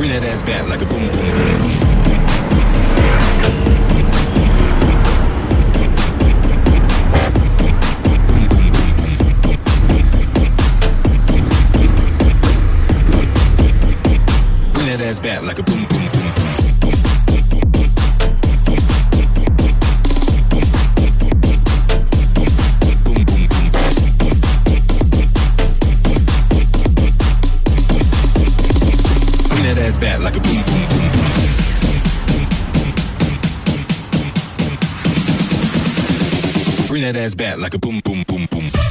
Bring that ass back like a boom, boom, boom, boom. Bring that ass back like a boom, boom, boom, boom. Back like a boom, boom, boom, boom. Bring that ass back like a boom, boom, boom, boom.